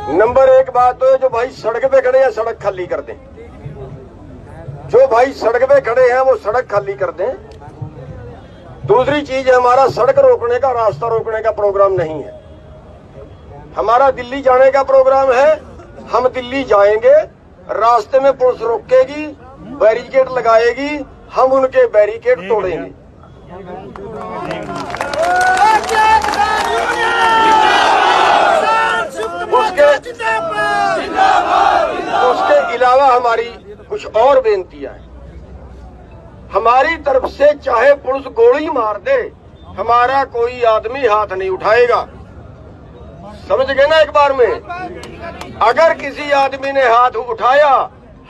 Number एक बात तो है, जो भाई सड़क पे खड़े हैं सड़क खाली कर दें। जो भाई सड़क पे खड़े हैं वो सड़क खाली कर दें। दूसरी चीज, हमारा सड़क रोकने का, रास्ता रोकने का प्रोग्राम नहीं है। हमारा दिल्ली जाने का प्रोग्राम है। हम दिल्ली जाएंगे, रास्ते में पुलिस रोकेगी, बैरिकेड लगाएगी, हम उनके बैरिकेड तोड़ेंगे। उसके अलावा हमारी कुछ और बेनतियां हैं। हमारी तरफ से चाहे पुलिस गोली मार दे, हमारा कोई आदमी हाथ नहीं उठाएगा। समझ गए ना एक बार में? अगर किसी आदमी ने हाथ उठाया,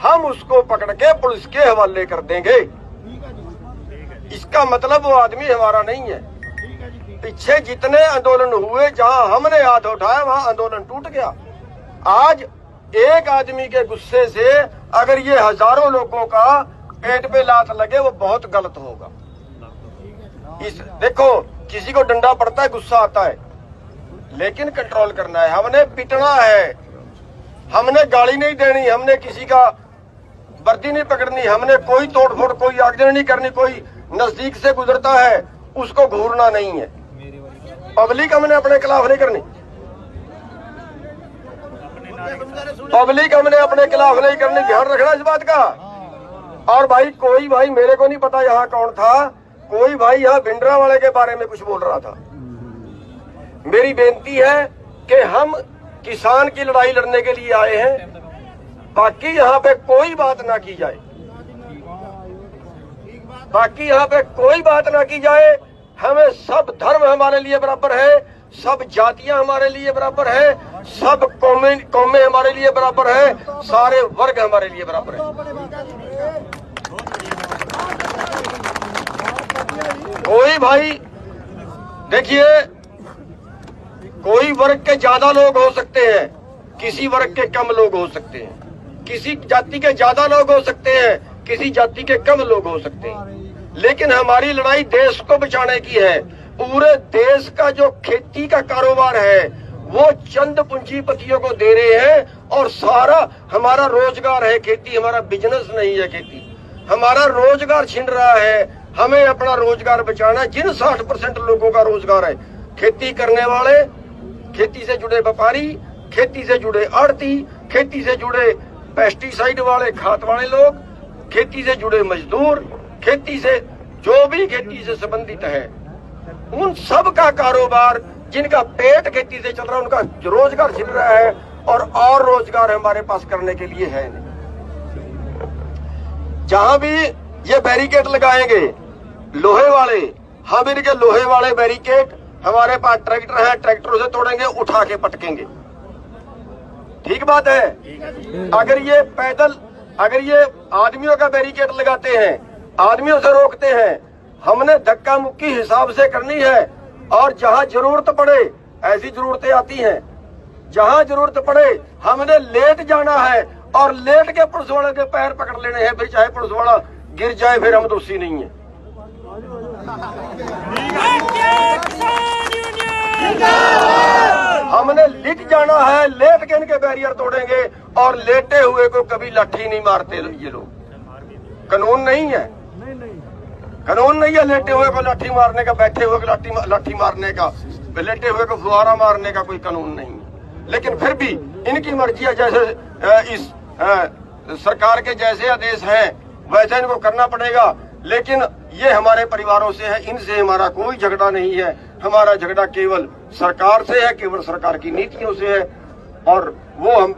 हम उसको पकड़ के पुलिस के हवाले कर देंगे। इसका मतलब वो आदमी हमारा नहीं है। पीछे जितने आंदोलन हुए, जहां हमने हाथ उठाया वहां आंदोलन टूट गया। आज एक आदमी के गुस्से से अगर ये हजारों लोगों का पेट पे लात लगे, वो बहुत गलत होगा। देखो, किसी को डंडा पड़ता है, गुस्सा आता है, लेकिन कंट्रोल करना है। हमने पिटना है, हमने गाली नहीं देनी, हमने किसी का वर्दी नहीं पकड़नी, हमने कोई तोड़फोड़, कोई आगजनी नहीं करनी। कोई नजदीक से गुजरता है उसको घूरना नहीं है। पब्लिक हमने अपने खिलाफ नहीं करनी, पब्लिक हमने अपने खिलाफ नहीं करनी। ध्यान रखना इस बात का। और भाई, कोई भाई, मेरे को नहीं पता यहाँ कौन था, कोई भाई यहाँ भिंडरा वाले के बारे में कुछ बोल रहा था। मेरी बेनती है कि हम किसान की लड़ाई लड़ने के लिए आए हैं, बाकी यहाँ पे कोई बात ना की जाए, बाकी यहाँ पे कोई बात ना की जाए। हमें सब धर्म हमारे लिए बराबर है, सब जातियां हमारे लिए बराबर है, सब कौमें हमारे लिए बराबर है, सारे वर्ग हमारे लिए बराबर है। कोई भाई, देखिए, कोई वर्ग के ज्यादा लोग हो सकते हैं, किसी वर्ग के कम लोग हो सकते हैं, किसी जाति के ज्यादा लोग हो सकते हैं, किसी जाति के कम लोग हो सकते हैं, लेकिन हमारी लड़ाई देश को बचाने की है। पूरे देश का जो खेती का कारोबार है वो चंद पूंजीपतियों को दे रहे हैं, और सारा हमारा रोजगार है खेती, हमारा बिजनेस नहीं है खेती। हमारा रोजगार छिन रहा है, हमें अपना रोजगार बचाना है। जिन 60% लोगों का रोजगार है, खेती करने वाले, खेती से जुड़े व्यापारी, खेती से जुड़े आड़ती, खेती से जुड़े पेस्टिसाइड वाले, खाद वाले लोग, खेती से जुड़े मजदूर, खेती से जो भी खेती से संबंधित है, उन सब का कारोबार, जिनका पेट खेती से चल रहा है, उनका रोजगार छिन रहा है, और रोजगार हमारे पास करने के लिए है नहीं। जहां भी ये बैरिकेड लगाएंगे लोहे वाले, हम इनके लोहे वाले बैरिकेड, हमारे पास ट्रैक्टर है, ट्रैक्टरों से तोड़ेंगे, उठा के पटकेंगे। ठीक बात है। अगर ये पैदल, अगर ये आदमियों का बैरिकेड लगाते हैं, आदमियों से रोकते हैं, हमने धक्का मुक्की हिसाब से करनी है। और जहां जरूरत पड़े, ऐसी जरूरतें आती हैं, जहां जरूरत पड़े हमने लेट जाना है, और लेट के पुलिस वाले के पैर पकड़ लेने हैं, फिर चाहे पुलिस वाला गिर जाए, फिर हम दोषी नहीं है। हमने लिट जाना है, लेट के इनके बैरियर तोड़ेंगे, और लेटे हुए को कभी लाठी नहीं मारते ये लोग। कानून नहीं है, कानून नहीं है लेटे हुए को लाठी मारने का, बैठे हुए को लाठी मारने का, लेटे हुए को फुहारा मारने का कोई कानून नहीं है। लेकिन फिर भी इनकी मर्जी है, जैसे इस सरकार के जैसे आदेश हैं वैसे इनको करना पड़ेगा। लेकिन ये हमारे परिवारों से है, इनसे हमारा कोई झगड़ा नहीं है। हमारा झगड़ा केवल सरकार से है, केवल सरकार की नीतियों से है, और वो हम